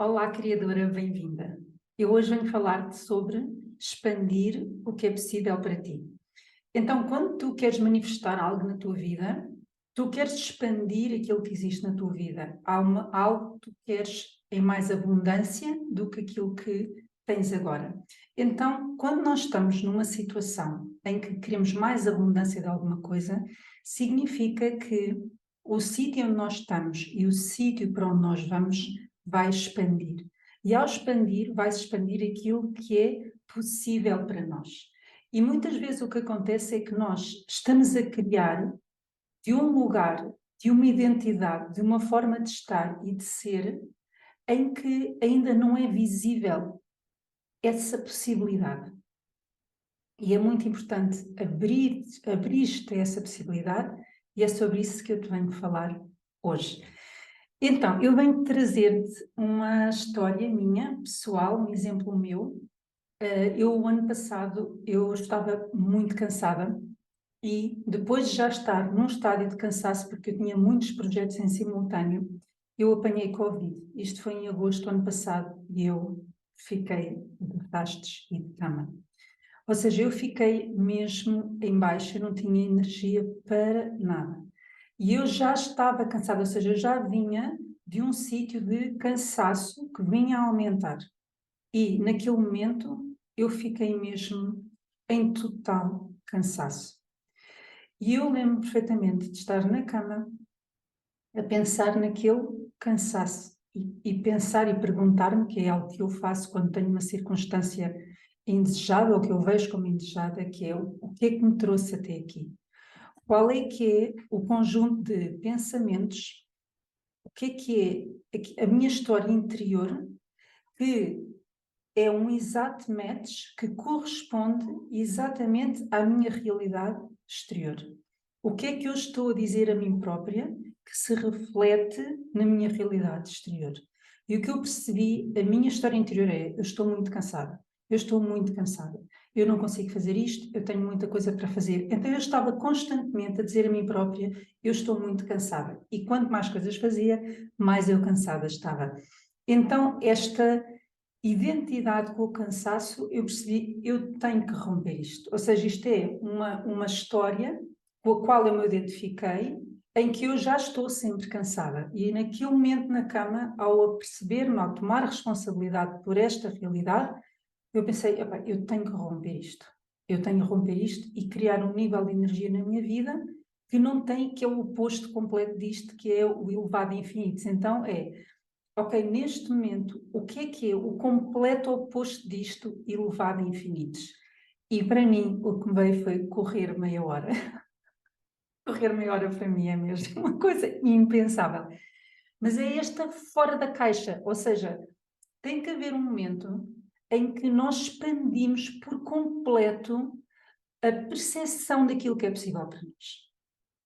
Olá, criadora, bem-vinda. Eu hoje venho falar-te sobre expandir o que é possível para ti. Então, quando tu queres manifestar algo na tua vida, tu queres expandir aquilo que existe na tua vida. Algo que tu queres em mais abundância do que aquilo que tens agora. Então, quando nós estamos numa situação em que queremos mais abundância de alguma coisa, significa que o sítio onde nós estamos e o sítio para onde nós vamos vai expandir. E ao expandir, vai-se expandir aquilo que é possível para nós. E muitas vezes o que acontece é que nós estamos a criar de um lugar, de uma identidade, de uma forma de estar e de ser, em que ainda não é visível essa possibilidade. E é muito importante abrir-te a essa possibilidade, e é sobre isso que eu te venho falar hoje. Então, eu venho trazer-te uma história minha, pessoal, um exemplo meu. O ano passado, eu estava muito cansada e depois de já estar num estádio de cansaço, porque eu tinha muitos projetos em simultâneo, eu apanhei Covid. Isto foi em agosto do ano passado e eu fiquei de rastos e de cama. Ou seja, eu fiquei mesmo em baixo, eu não tinha energia para nada. E eu já estava cansada, ou seja, eu já vinha de um sítio de cansaço que vinha a aumentar. E naquele momento eu fiquei mesmo em total cansaço. E eu lembro perfeitamente de estar na cama a pensar naquele cansaço e pensar e perguntar-me, que é algo que eu faço quando tenho uma circunstância indesejada ou que eu vejo como indesejada, que é o que é que me trouxe até aqui? Qual é que é o conjunto de pensamentos, o que é a minha história interior, que é um exato match que corresponde exatamente à minha realidade exterior. O que é que eu estou a dizer a mim própria que se reflete na minha realidade exterior? E o que eu percebi, a minha história interior é: eu estou muito cansada, eu estou muito cansada, eu não consigo fazer isto, eu tenho muita coisa para fazer. Então eu estava constantemente a dizer a mim própria: eu estou muito cansada. E quanto mais coisas fazia, mais eu cansada estava. Então esta identidade com o cansaço, eu percebi, eu tenho que romper isto. Ou seja, isto é uma história com a qual eu me identifiquei, em que eu já estou sempre cansada. E naquele momento na cama, ao perceber-me, ao tomar responsabilidade por esta realidade, eu pensei: eu tenho que romper isto. Eu tenho que romper isto e criar um nível de energia na minha vida que não tem, que é o oposto completo disto, que é o elevado infinito. Então ok, neste momento, o que é o completo oposto disto, elevado a infinitos? E para mim, o que me veio foi correr meia hora. Correr meia hora para mim é mesmo uma coisa impensável. Mas é esta fora da caixa, ou seja, tem que haver um momento em que nós expandimos por completo a percepção daquilo que é possível para nós.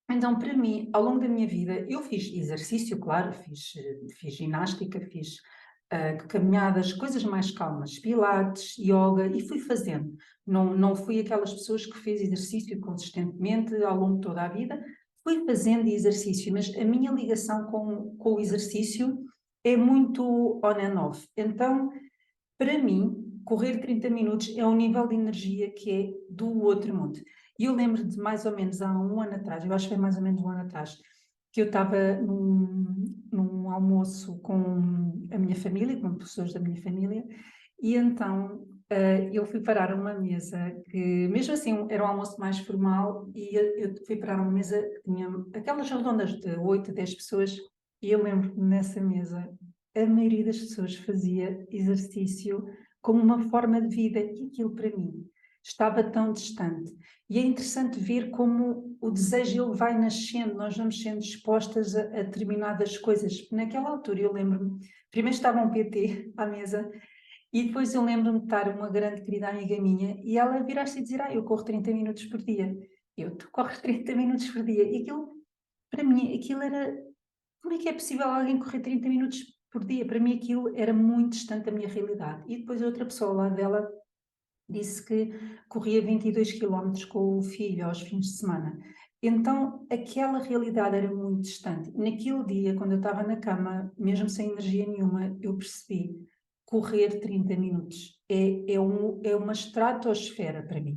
Então, para mim, ao longo da minha vida, eu fiz exercício, claro, fiz ginástica, fiz caminhadas, coisas mais calmas, pilates, yoga, e fui fazendo. Não fui aquelas pessoas que fez exercício consistentemente ao longo de toda a vida, fui fazendo exercício, mas a minha ligação com o exercício é muito on and off. Então, para mim, correr 30 minutos é um nível de energia que é do outro mundo. E eu lembro de mais ou menos há um ano atrás, eu acho que foi mais ou menos um ano atrás, que eu estava num almoço com a minha família, com pessoas da minha família, e então eu fui parar a uma mesa que, mesmo assim, era um almoço mais formal, e eu fui parar a uma mesa que tinha aquelas redondas de 8 a 10 pessoas, e eu lembro-me nessa mesa, a maioria das pessoas fazia exercício como uma forma de vida, e aquilo para mim estava tão distante. E é interessante ver como o desejo ele vai nascendo, nós vamos sendo expostas a determinadas coisas. Naquela altura eu lembro-me, primeiro estava um PT à mesa, e depois eu lembro-me de estar uma grande querida amiga minha e ela virar-se e dizer: eu corro 30 minutos por dia. Tu corres 30 minutos por dia. E aquilo, para mim, aquilo era: como é que é possível alguém correr 30 minutos por dia? Para mim aquilo era muito distante da minha realidade. E depois outra pessoa ao lado dela disse que corria 22 quilómetros com o filho aos fins de semana. Então, aquela realidade era muito distante. Naquele dia, quando eu estava na cama, mesmo sem energia nenhuma, eu percebi: correr 30 minutos é uma estratosfera para mim.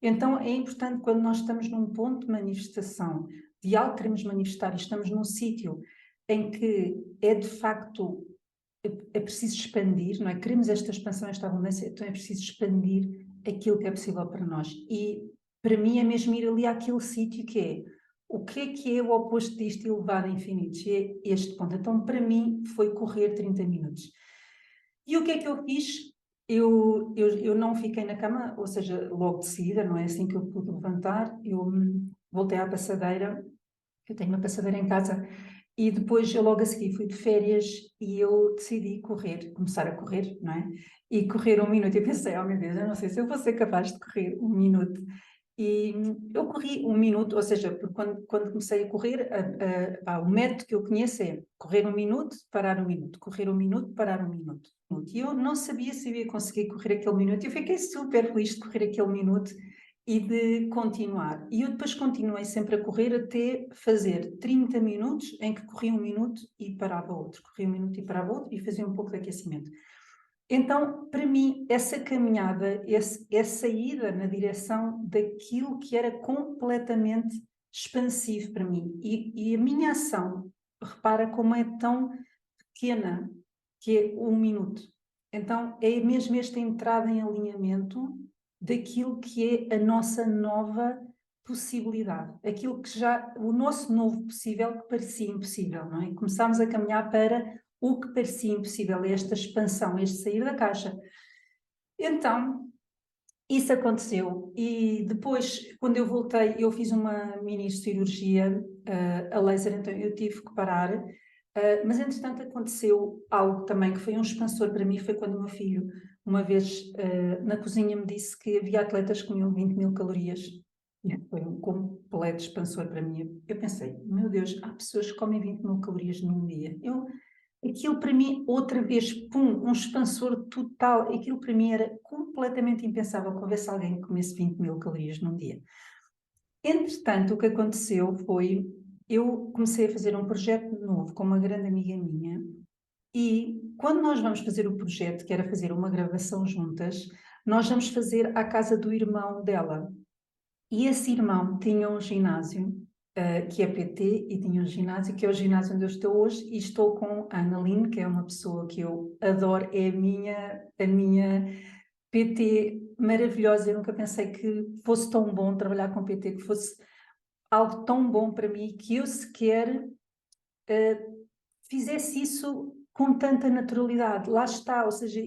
Então, é importante, quando nós estamos num ponto de manifestação de algo que queremos manifestar e estamos num sítio em que é de facto, é preciso expandir, não é? Queremos esta expansão, esta abundância, então é preciso expandir aquilo que é possível para nós. E para mim é mesmo ir ali àquele sítio que é o oposto disto e levar a infinitos, e é este ponto. Então, para mim, foi correr 30 minutos. E o que é que eu fiz? Eu não fiquei na cama, ou seja, logo de seguida, não é assim que eu pude levantar, eu voltei à passadeira, eu tenho uma passadeira em casa, e depois eu logo a seguir fui de férias e eu decidi começar a correr, não é? E correr 1 minuto, eu pensei: oh meu Deus, eu não sei se eu vou ser capaz de correr 1 minuto. E eu corri 1 minuto, ou seja, porque quando comecei a correr, o método que eu conheço é correr 1 minuto, parar 1 minuto, correr 1 minuto, parar 1 minuto. E eu não sabia se eu ia conseguir correr aquele minuto, eu fiquei super feliz de correr aquele minuto e de continuar. E eu depois continuei sempre a correr até fazer 30 minutos em que corria 1 minuto e parava outro, corria 1 minuto e parava outro e fazia um pouco de aquecimento. Então, para mim, essa caminhada, essa ida na direção daquilo que era completamente expansivo para mim. E a minha ação, repara como é tão pequena, que é 1 minuto. Então, é mesmo esta entrada em alinhamento daquilo que é a nossa nova possibilidade. Aquilo que o nosso novo possível que parecia impossível, não é? Começámos a caminhar para o que parecia impossível, esta expansão, este sair da caixa. Então, isso aconteceu. E depois, quando eu voltei, eu fiz uma mini cirurgia a laser, então eu tive que parar. Mas, entretanto, aconteceu algo também que foi um expansor para mim, foi quando o meu filho, uma vez na cozinha, me disse que havia atletas que comiam 20.000 calorias. E foi um completo expansor para mim. Eu pensei: meu Deus, há pessoas que comem 20.000 calorias num dia. Aquilo para mim, outra vez, pum, um expansor total. Aquilo para mim era completamente impensável que houvesse alguém que comesse 20.000 calorias num dia. Entretanto, o que aconteceu foi, eu comecei a fazer um projeto novo com uma grande amiga minha, e quando nós vamos fazer o projeto, que era fazer uma gravação juntas, nós vamos fazer à casa do irmão dela. E esse irmão tinha um ginásio, que é PT, e tinha um ginásio, que é o ginásio onde eu estou hoje, e estou com a Analine, que é uma pessoa que eu adoro, é a minha PT maravilhosa. Eu nunca pensei que fosse tão bom trabalhar com PT, que fosse algo tão bom para mim, que eu sequer fizesse isso com tanta naturalidade. Lá está, ou seja,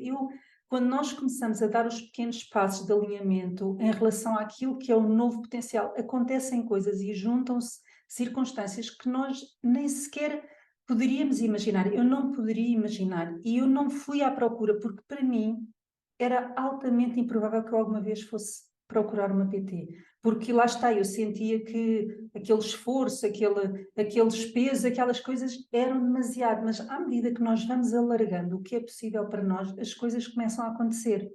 quando nós começamos a dar os pequenos passos de alinhamento em relação àquilo que é o novo potencial, acontecem coisas e juntam-se circunstâncias que nós nem sequer poderíamos imaginar. Eu não poderia imaginar, e eu não fui à procura, porque para mim era altamente improvável que eu alguma vez fosse procurar uma PT, porque lá está, eu sentia que aquele esforço, aqueles pesos, aquelas coisas eram demasiado, mas à medida que nós vamos alargando o que é possível para nós, as coisas começam a acontecer.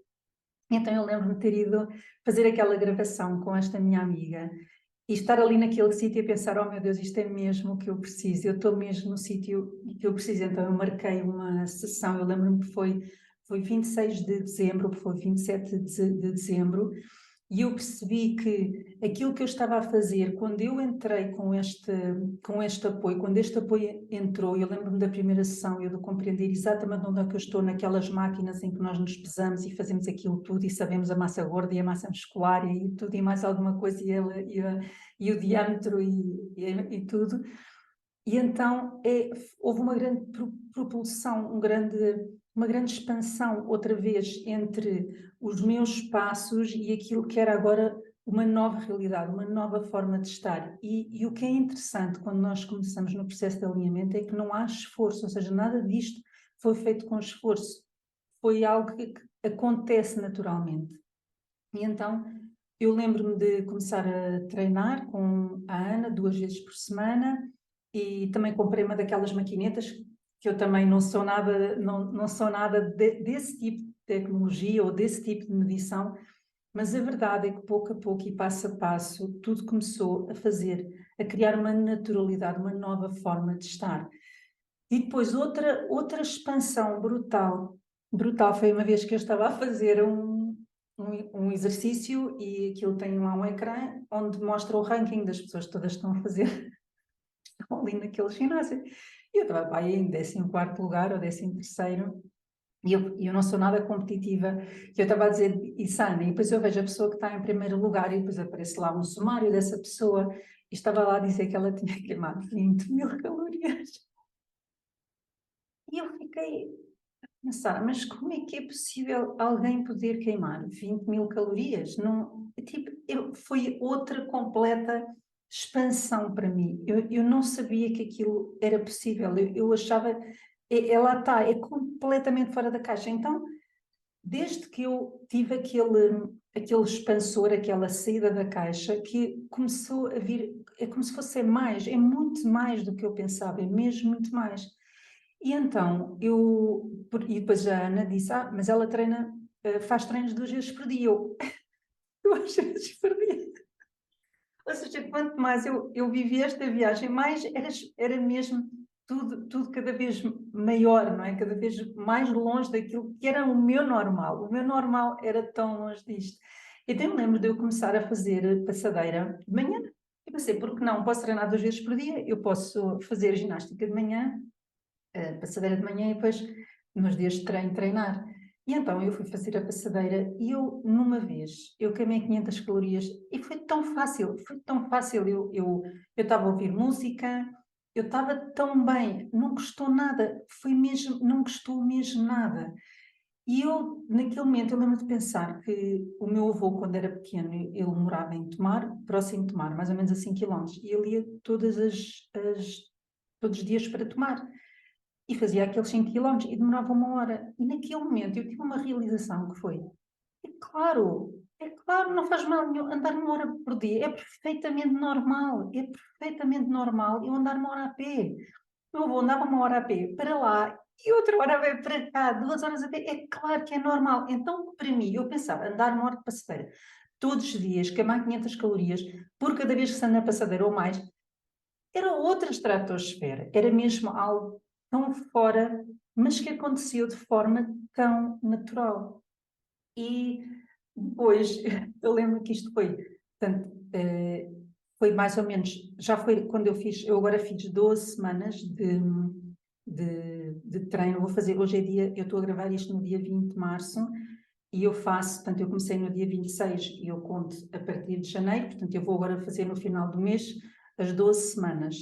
Então eu lembro-me de ter ido fazer aquela gravação com esta minha amiga e estar ali naquele sítio e pensar: oh meu Deus, isto é mesmo o que eu preciso, eu estou mesmo no sítio que eu preciso. Então eu marquei uma sessão, eu lembro-me que foi 26 de dezembro, foi 27 de dezembro, e eu percebi que aquilo que eu estava a fazer, quando eu entrei com este apoio, quando este apoio entrou, eu lembro-me da primeira sessão, eu de compreender exatamente onde é que eu estou, naquelas máquinas em que nós nos pesamos e fazemos aquilo tudo e sabemos a massa gorda e a massa muscular e tudo e mais alguma coisa, e o diâmetro e tudo. E então houve uma grande propulsão, uma grande expansão outra vez entre os meus passos e aquilo que era agora uma nova realidade, uma nova forma de estar. E o que é interessante quando nós começamos no processo de alinhamento é que não há esforço, ou seja, nada disto foi feito com esforço, foi algo que acontece naturalmente. E então eu lembro-me de começar a treinar com a Ana 2 vezes por semana, e também comprei uma daquelas maquinetas, que eu também não sou nada, não sou nada desse tipo de tecnologia ou desse tipo de medição, mas a verdade é que pouco a pouco e passo a passo tudo começou a fazer a criar uma naturalidade, uma nova forma de estar. E depois outra expansão brutal foi uma vez que eu estava a fazer um exercício e aquilo tem lá um ecrã onde mostra o ranking das pessoas que todas estão a fazer estão ali naquele ginásio. E eu estava aí em 14º lugar ou 13º. E eu não sou nada competitiva, e eu estava a dizer, e Sana, e depois eu vejo a pessoa que está em primeiro lugar, e depois aparece lá um sumário dessa pessoa, e estava lá a dizer que ela tinha queimado 20.000 calorias. E eu fiquei a pensar, mas como é que é possível alguém poder queimar 20.000 calorias? Não, tipo, foi outra completa expansão para mim. Eu não sabia que aquilo era possível, eu achava, lá está, é completamente fora da caixa. Então, desde que eu tive aquele expansor, aquela saída da caixa, que começou a vir, é como se fosse mais, é muito mais do que eu pensava, é mesmo muito mais. E então, e depois a Ana disse, mas ela treina, faz treinos 2 vezes por dia. Eu, 2 vezes por dia. Ou seja, quanto mais eu vivi esta viagem, mais era mesmo tudo cada vez maior, não é? Cada vez mais longe daquilo que era o meu normal. O meu normal era tão longe disto. Então eu lembro de eu começar a fazer passadeira de manhã. E pensei, por que não? Posso treinar 2 vezes por dia, eu posso fazer ginástica de manhã, passadeira de manhã e depois, nos dias de treino, treinar. E então eu fui fazer a passadeira e eu, numa vez, eu queimei 500 calorias e foi tão fácil, foi tão fácil. Eu estava a ouvir música, eu estava tão bem, não custou nada, foi mesmo, não custou mesmo nada. E eu, naquele momento, eu lembro de pensar que o meu avô, quando era pequeno, ele morava em Tomar, próximo de Tomar, mais ou menos a 5 km, e ele ia todos os dias para Tomar e fazia aqueles 5 km e demorava 1 hora. E naquele momento eu tive uma realização que foi, é claro, não faz mal nenhum andar 1 hora por dia, é perfeitamente normal eu andar 1 hora a pé. Eu vou andar 1 hora a pé para lá e outra hora a pé para cá, 2 horas a pé, é claro que é normal. Então, para mim, eu pensava, andar 1 hora de passadeira todos os dias, queimar 500 calorias por cada vez que se anda na passadeira ou mais, era outra estratosfera, era mesmo algo tão fora, mas que aconteceu de forma tão natural. E depois, eu lembro que isto foi, portanto, foi mais ou menos, já foi quando eu agora fiz 12 semanas de treino, vou fazer, hoje é dia, eu estou a gravar isto no dia 20 de março, e eu faço, portanto, eu comecei no dia 26 e eu conto a partir de janeiro, portanto, eu vou agora fazer no final do mês as 12 semanas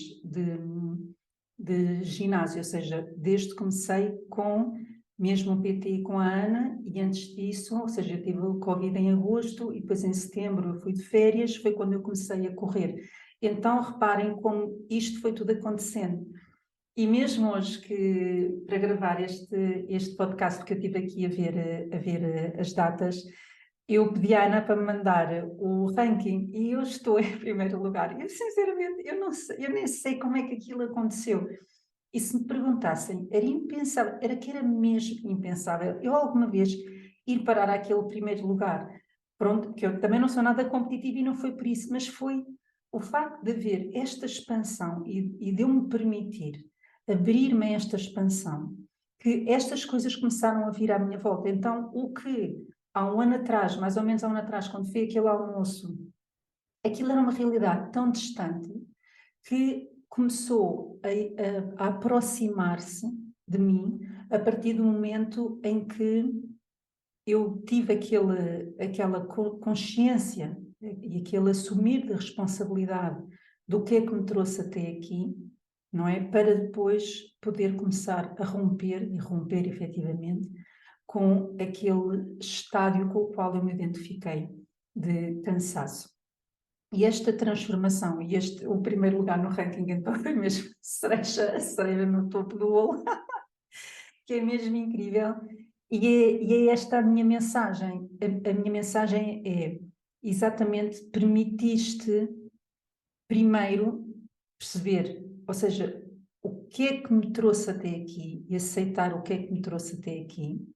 de ginásio, ou seja, desde que comecei com mesmo o PT com a Ana, e antes disso, ou seja, eu tive o Covid em agosto e depois em setembro eu fui de férias, foi quando eu comecei a correr. Então, reparem como isto foi tudo acontecendo. E mesmo hoje que, para gravar este podcast, que eu estive aqui a ver as datas, eu pedi à Ana para me mandar o ranking e eu estou em primeiro lugar. Eu, sinceramente, eu não sei, eu nem sei como é que aquilo aconteceu. E se me perguntassem, era impensável, era mesmo impensável eu alguma vez ir parar àquele primeiro lugar. Pronto, que eu também não sou nada competitiva e não foi por isso, mas foi o facto de haver esta expansão e de eu me permitir abrir-me a esta expansão, que estas coisas começaram a vir à minha volta. Então, o que há 1 ano atrás, mais ou menos há 1 ano atrás, quando foi aquele almoço, aquilo era uma realidade tão distante que começou a aproximar-se de mim a partir do momento em que eu tive aquela consciência e aquele assumir de responsabilidade do que é que me trouxe até aqui, não é? Para depois poder começar a romper, e romper efetivamente, com aquele estádio com o qual eu me identifiquei de cansaço. E esta transformação, e o primeiro lugar no ranking, então foi mesmo a cereja no topo do bolo, que é mesmo incrível. E é esta a minha mensagem. A minha mensagem é exatamente permitiste primeiro perceber, ou seja, o que é que me trouxe até aqui e aceitar o que é que me trouxe até aqui,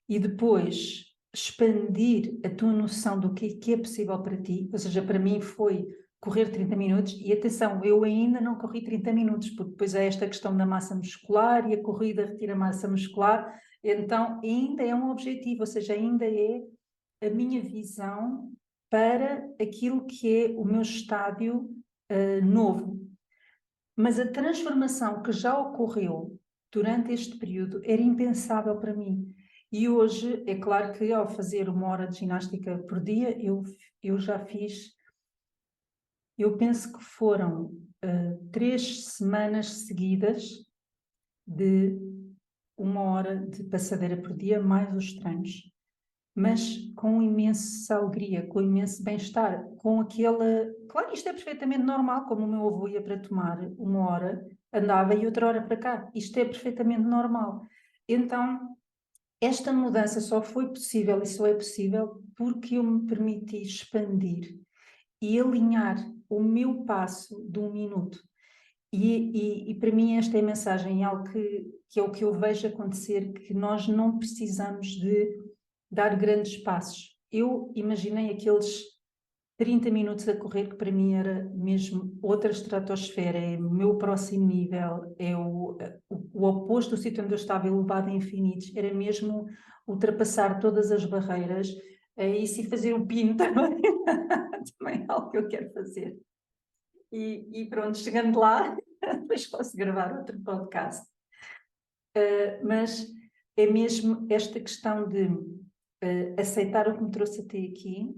e depois expandir a tua noção do que é possível para ti, ou seja, para mim foi correr 30 minutos, e atenção, eu ainda não corri 30 minutos, porque depois é esta questão da massa muscular e a corrida retira massa muscular, então ainda é um objetivo, ou seja, ainda é a minha visão para aquilo que é o meu estádio novo. Mas a transformação que já ocorreu durante este período era impensável para mim. E hoje, é claro que ao fazer 1 hora de ginástica por dia, eu já fiz, eu penso que foram 3 semanas seguidas de 1 hora de passadeira por dia, mais os treinos. Mas com imensa alegria, com imenso bem-estar, com aquela... Claro, isto é perfeitamente normal, como o meu avô ia para tomar 1 hora, andava e outra hora para cá. Isto é perfeitamente normal. Então, esta mudança só foi possível e só é possível porque eu me permiti expandir e alinhar o meu passo de 1 minuto. E para mim esta é a mensagem, é algo que é o que eu vejo acontecer, que nós não precisamos de dar grandes passos. Eu imaginei aqueles 30 minutos a correr, que para mim era mesmo outra estratosfera, é o meu próximo nível, é o oposto do sítio onde eu estava, elevado a infinitos, era mesmo ultrapassar todas as barreiras, e se fazer o pino também, também é algo que eu quero fazer. E pronto, chegando lá, depois posso gravar outro podcast. Mas é mesmo esta questão de aceitar o que me trouxe até aqui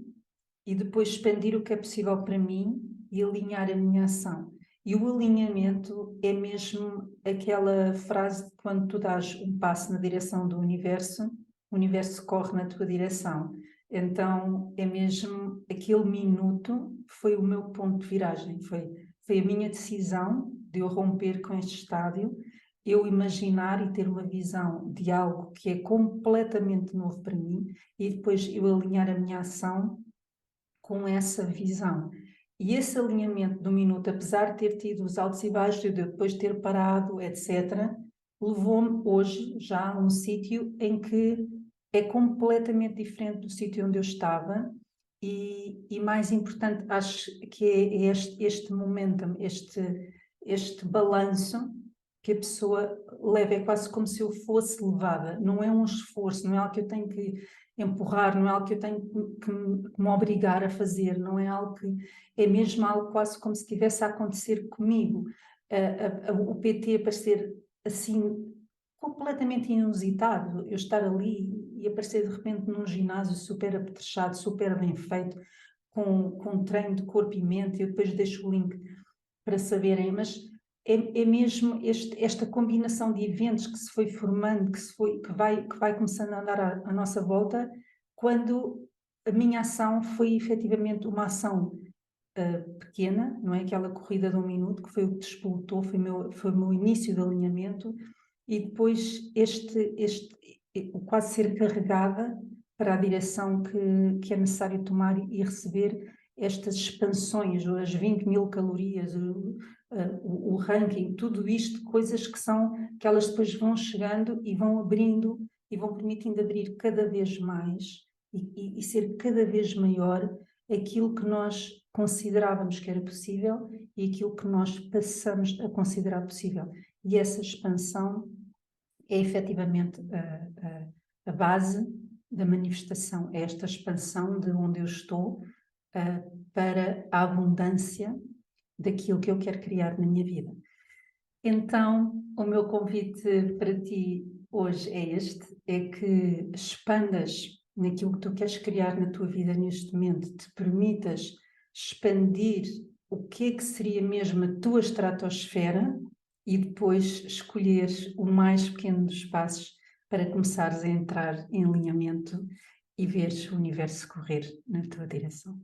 e depois expandir o que é possível para mim e alinhar a minha ação. E o alinhamento é mesmo aquela frase de quando tu dás um passo na direção do universo, o universo corre na tua direção. Então é mesmo aquele minuto, foi o meu ponto de viragem, foi a minha decisão de eu romper com este estádio, eu imaginar e ter uma visão de algo que é completamente novo para mim e depois eu alinhar a minha ação com essa visão. E esse alinhamento do minuto, apesar de ter tido os altos e baixos, de depois ter parado, etc., levou-me hoje já a um sítio em que é completamente diferente do sítio onde eu estava e mais importante, acho que é este momentum, este balanço que a pessoa leva, é quase como se eu fosse levada, não é um esforço, não é algo que eu tenho que empurrar, não é algo que eu tenho que me obrigar a fazer, não é algo que... É mesmo algo quase como se estivesse a acontecer comigo. O PT parecer assim completamente inusitado, eu estar ali e aparecer de repente num ginásio super apetrechado, super bem feito, com treino de corpo e mente, eu depois deixo o link para saberem, mas é mesmo esta combinação de eventos que se foi formando, que vai começando a andar à nossa volta, quando a minha ação foi efetivamente uma ação pequena, não é aquela corrida de 1 minuto, que foi o que despoltou, foi o meu início de alinhamento, e depois o quase ser carregada para a direção que é necessário tomar e receber estas expansões, as 20.000 calorias, o ranking, tudo isto, coisas que elas depois vão chegando e vão abrindo e vão permitindo abrir cada vez mais e ser cada vez maior aquilo que nós considerávamos que era possível e aquilo que nós passamos a considerar possível. E essa expansão é efetivamente a base da manifestação, é esta expansão de onde eu estou para a abundância daquilo que eu quero criar na minha vida. Então, o meu convite para ti hoje é este, é que expandas naquilo que tu queres criar na tua vida neste momento, te permitas expandir o que é que seria mesmo a tua estratosfera e depois escolheres o mais pequeno dos passos para começares a entrar em alinhamento e veres o universo correr na tua direção.